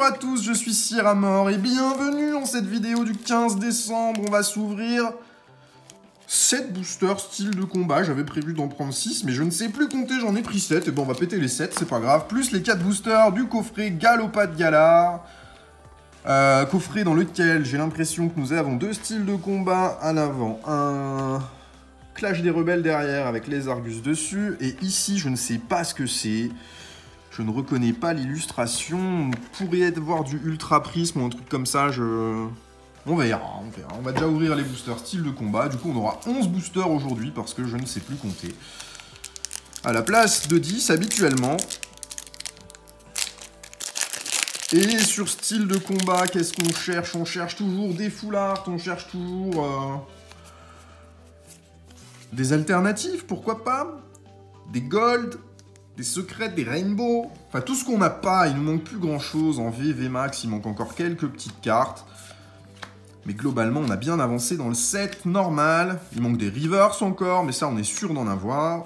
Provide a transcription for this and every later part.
Bonjour à tous, je suis Siramor et bienvenue dans cette vidéo du 15 décembre. On va s'ouvrir 7 boosters style de combat. J'avais prévu d'en prendre 6, mais je ne sais plus compter, j'en ai pris 7. Et bon, on va péter les 7, c'est pas grave. Plus les 4 boosters du coffret Galopade Galar. Coffret dans lequel j'ai l'impression que nous avons 2 styles de combat à l'avant. Un Clash des Rebelles derrière avec les Argus dessus. Et ici, je ne sais pas ce que c'est. Je ne reconnais pas l'illustration. On pourrait voir du Ultra Prisme ou un truc comme ça. On verra. On va déjà ouvrir les boosters style de combat. Du coup, on aura 11 boosters aujourd'hui parce que je ne sais plus compter. À la place de 10 habituellement. Et sur style de combat, qu'est-ce qu'on cherche? On cherche toujours des full art, on cherche toujours des alternatives, pourquoi pas? Des gold, des secrets, des rainbows. Enfin, tout ce qu'on n'a pas, il nous manque plus grand-chose. En VV Max, il manque encore quelques petites cartes. Mais globalement, on a bien avancé dans le set normal. Il manque des reverse encore, mais ça, on est sûr d'en avoir.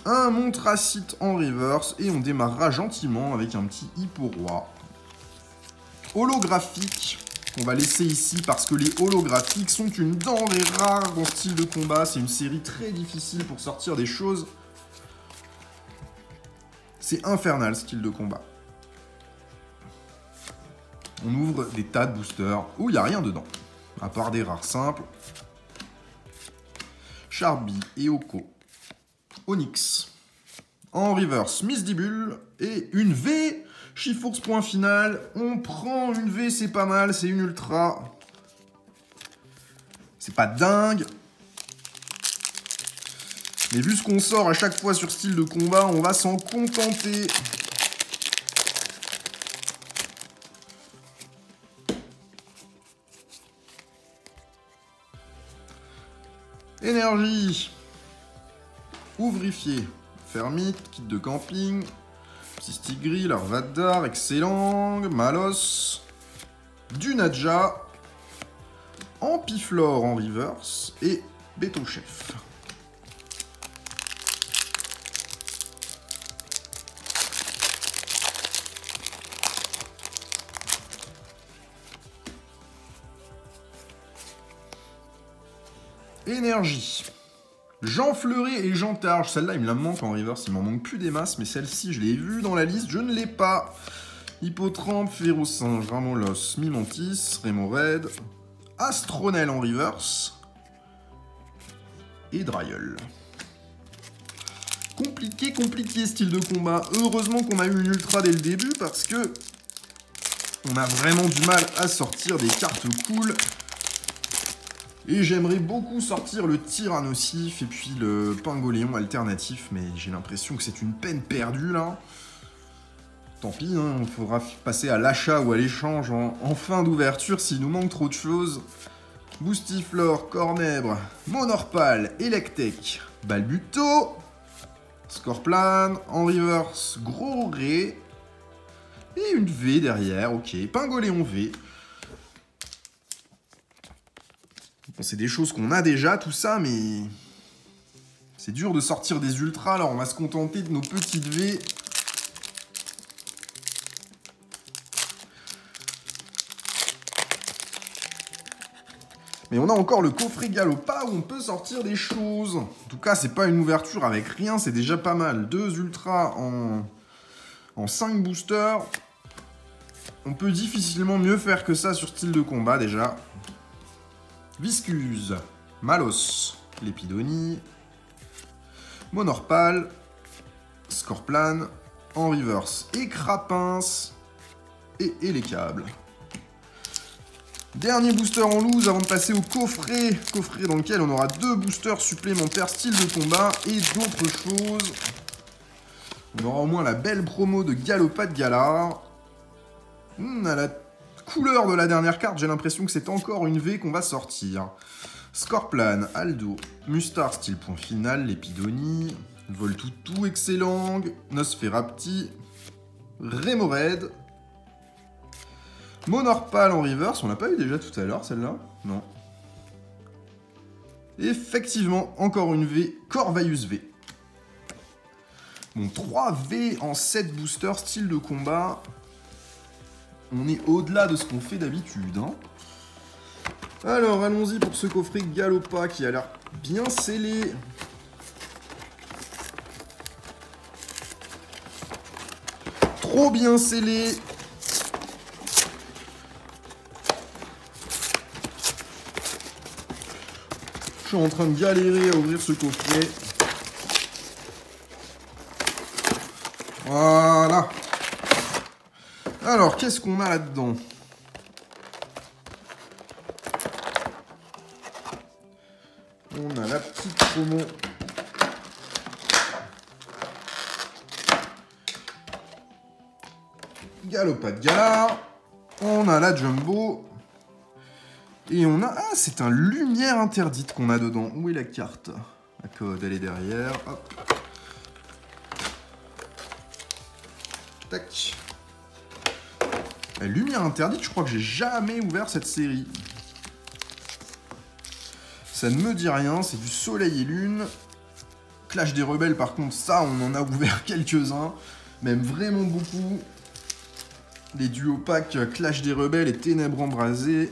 Un Montracite en reverse, et on démarrera gentiment avec un petit Hippo-Roi. Holographique, qu'on va laisser ici parce que les holographiques sont une denrée rare dans style de combat. C'est une série très difficile pour sortir des choses. C'est infernal, style de combat. On ouvre des tas de boosters où il n'y a rien dedans, à part des rares simples. Charby, Eoko, Onyx. En reverse, Misdibule et une V. Chifours point final. On prend une V, c'est pas mal, c'est une ultra. C'est pas dingue. Mais vu ce qu'on sort à chaque fois sur style de combat, on va s'en contenter. Énergie. Ouvrifié. Fermite. Kit de camping. Psystigri, Larvadar, excellent. Malos. Dunaja. Ampiflore en reverse. Et Beto Chef. Énergie. Jean Fleuret et Jean Targe. Celle-là, il me la manque en reverse. Il m'en manque plus des masses, mais celle-ci, je l'ai vue dans la liste. Je ne l'ai pas. Hippotrampe, Férocinge, Ramolos, Mimantis, Rémored, Astronel en reverse. Et Dryel. Compliqué style de combat. Heureusement qu'on a eu une ultra dès le début parce que on a vraiment du mal à sortir des cartes cool. Et j'aimerais beaucoup sortir le Tyrannosif et puis le Pingoléon alternatif, mais j'ai l'impression que c'est une peine perdue, là. Tant pis, hein, il faudra passer à l'achat ou à l'échange en fin d'ouverture s'il nous manque trop de choses. Boostiflore, Cornèbre, Monorpal, Electek, Balbuto, Scorplan, en reverse, Gros Ré, et une V derrière, ok, Pingoléon V. Bon, c'est des choses qu'on a déjà, tout ça, mais c'est dur de sortir des ultras, alors on va se contenter de nos petites V. Mais on a encore le coffret Galopa où on peut sortir des choses. En tout cas, c'est pas une ouverture avec rien, c'est déjà pas mal. 2 ultras en 5 boosters. On peut difficilement mieux faire que ça sur style de combat, déjà. Viscuse, Malos, Lépidonie, Monorpal, Scorplan, en reverse, et Crapince, et les câbles. Dernier booster en loose avant de passer au coffret dans lequel on aura 2 boosters supplémentaires style de combat et d'autres choses. On aura au moins la belle promo de Galopade Galar. À la couleur de la dernière carte, j'ai l'impression que c'est encore une V qu'on va sortir. Scorplan, Aldo, Mustar style point final, Lépidonie, Voltoutou excellent, Nosferapti, Rémored, Monorpal en reverse, on l'a pas eu déjà tout à l'heure celle-là? Non. Effectivement, encore une V, Corvaius V. Bon, 3 V en 7 boosters style de combat. On est au-delà de ce qu'on fait d'habitude. Hein. Alors, allons-y pour ce coffret Galopa qui a l'air bien scellé. Trop bien scellé. Je suis en train de galérer à ouvrir ce coffret. Voilà. Alors, qu'est-ce qu'on a là-dedans? On a la petite promo. Galopa de Galar. On a la Jumbo. Et on a... Ah, c'est un Lumière Interdite qu'on a dedans. Où est la carte? La code, elle est derrière. Hop. Tac. La Lumière Interdite, je crois que j'ai jamais ouvert cette série. Ça ne me dit rien, c'est du Soleil et Lune. Clash des Rebelles, par contre, ça, on en a ouvert quelques-uns. Même vraiment beaucoup. Les duos packs Clash des Rebelles et Ténèbres Embrasées.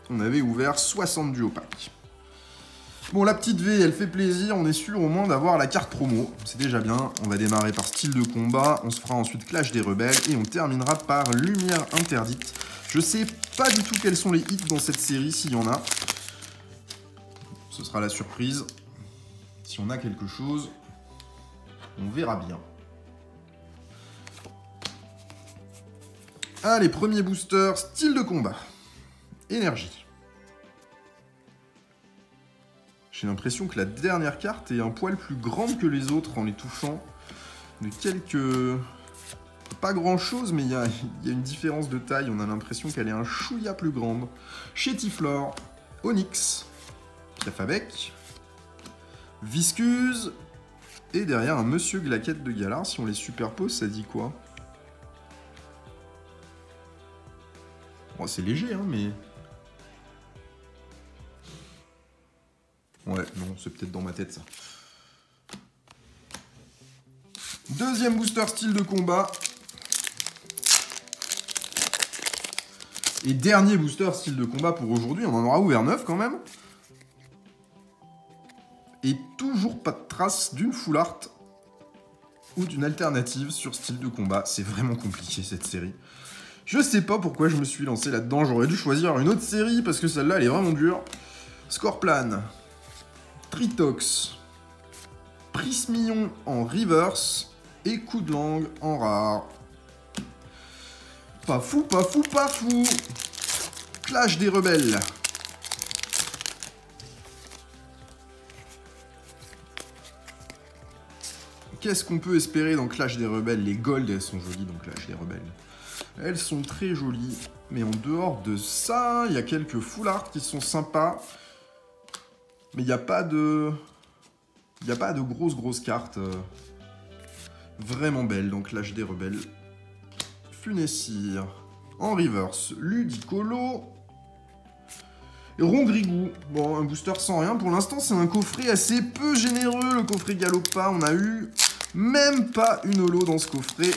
On avait ouvert 60 duos packs. Bon, la petite V, elle fait plaisir. On est sûr au moins d'avoir la carte promo. C'est déjà bien. On va démarrer par style de combat. On se fera ensuite Clash des Rebelles. Et on terminera par Lumière Interdite. Je sais pas du tout quels sont les hits dans cette série, s'il y en a. Ce sera la surprise. Si on a quelque chose, on verra bien. Allez, premier booster, style de combat. Énergie. J'ai l'impression que la dernière carte est un poil plus grande que les autres en les touchant. De quelques... Pas grand chose, mais il y a une différence de taille. On a l'impression qu'elle est un chouïa plus grande. Chétiflore, Onyx, Cafabek, Viscuse, et derrière un Monsieur Glaquette de Galar. Si on les superpose, ça dit quoi? Bon, c'est léger, hein, mais... Ouais, non, c'est peut-être dans ma tête, ça. Deuxième booster style de combat. Et dernier booster style de combat pour aujourd'hui. On en aura ouvert 9 quand même. Et toujours pas de trace d'une full art ou d'une alternative sur style de combat. C'est vraiment compliqué cette série. Je sais pas pourquoi je me suis lancé là-dedans. J'aurais dû choisir une autre série parce que celle-là, elle est vraiment dure. Scorplan, Tritox, Prismillon en reverse et Coup de langue en rare. Pas fou, pas fou, pas fou. Clash des Rebelles. Qu'est-ce qu'on peut espérer dans Clash des Rebelles? Les golds, elles sont jolies dans Clash des Rebelles. Elles sont très jolies. Mais en dehors de ça, il y a quelques full art qui sont sympas. Mais il n'y a pas de... Il n'y a pas de grosses cartes vraiment belles dans Clash des Rebelles. Funessir. En reverse, Ludicolo. Et Rongrigou. Bon, un booster sans rien. Pour l'instant, c'est un coffret assez peu généreux, le coffret Galopa. On a eu même pas une holo dans ce coffret.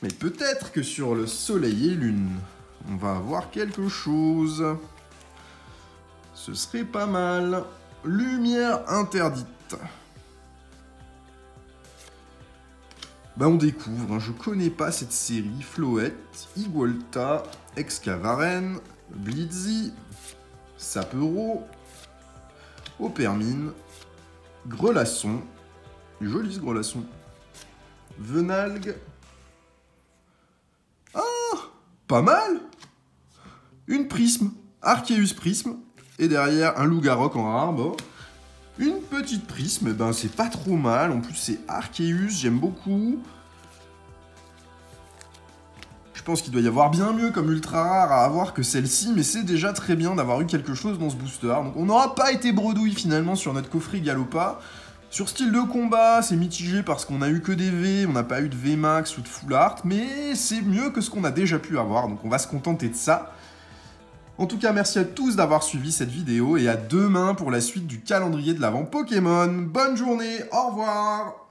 Mais peut-être que sur le Soleil et Lune, on va avoir quelque chose. Ce serait pas mal. Lumière Interdite. Bah on découvre, hein. Je connais pas cette série. Floette, Igualta, Excavaren, Blitzy, Sapero, Opermine, Grelasson, joli ce Grelasson, Venalgue. Ah, pas mal. Une Prisme, Arceus Prisme, et derrière un Loup-Garok en rare, bon. Une petite Prisme, ben c'est pas trop mal, en plus c'est Arceus, j'aime beaucoup. Je pense qu'il doit y avoir bien mieux comme ultra rare à avoir que celle-ci, mais c'est déjà très bien d'avoir eu quelque chose dans ce booster. Donc on n'aura pas été bredouille finalement sur notre coffret Galopa. Sur style de combat, c'est mitigé parce qu'on a eu que des V, on n'a pas eu de V max ou de full art, mais c'est mieux que ce qu'on a déjà pu avoir, donc on va se contenter de ça. En tout cas, merci à tous d'avoir suivi cette vidéo et à demain pour la suite du calendrier de l'Avent Pokémon. Bonne journée, au revoir!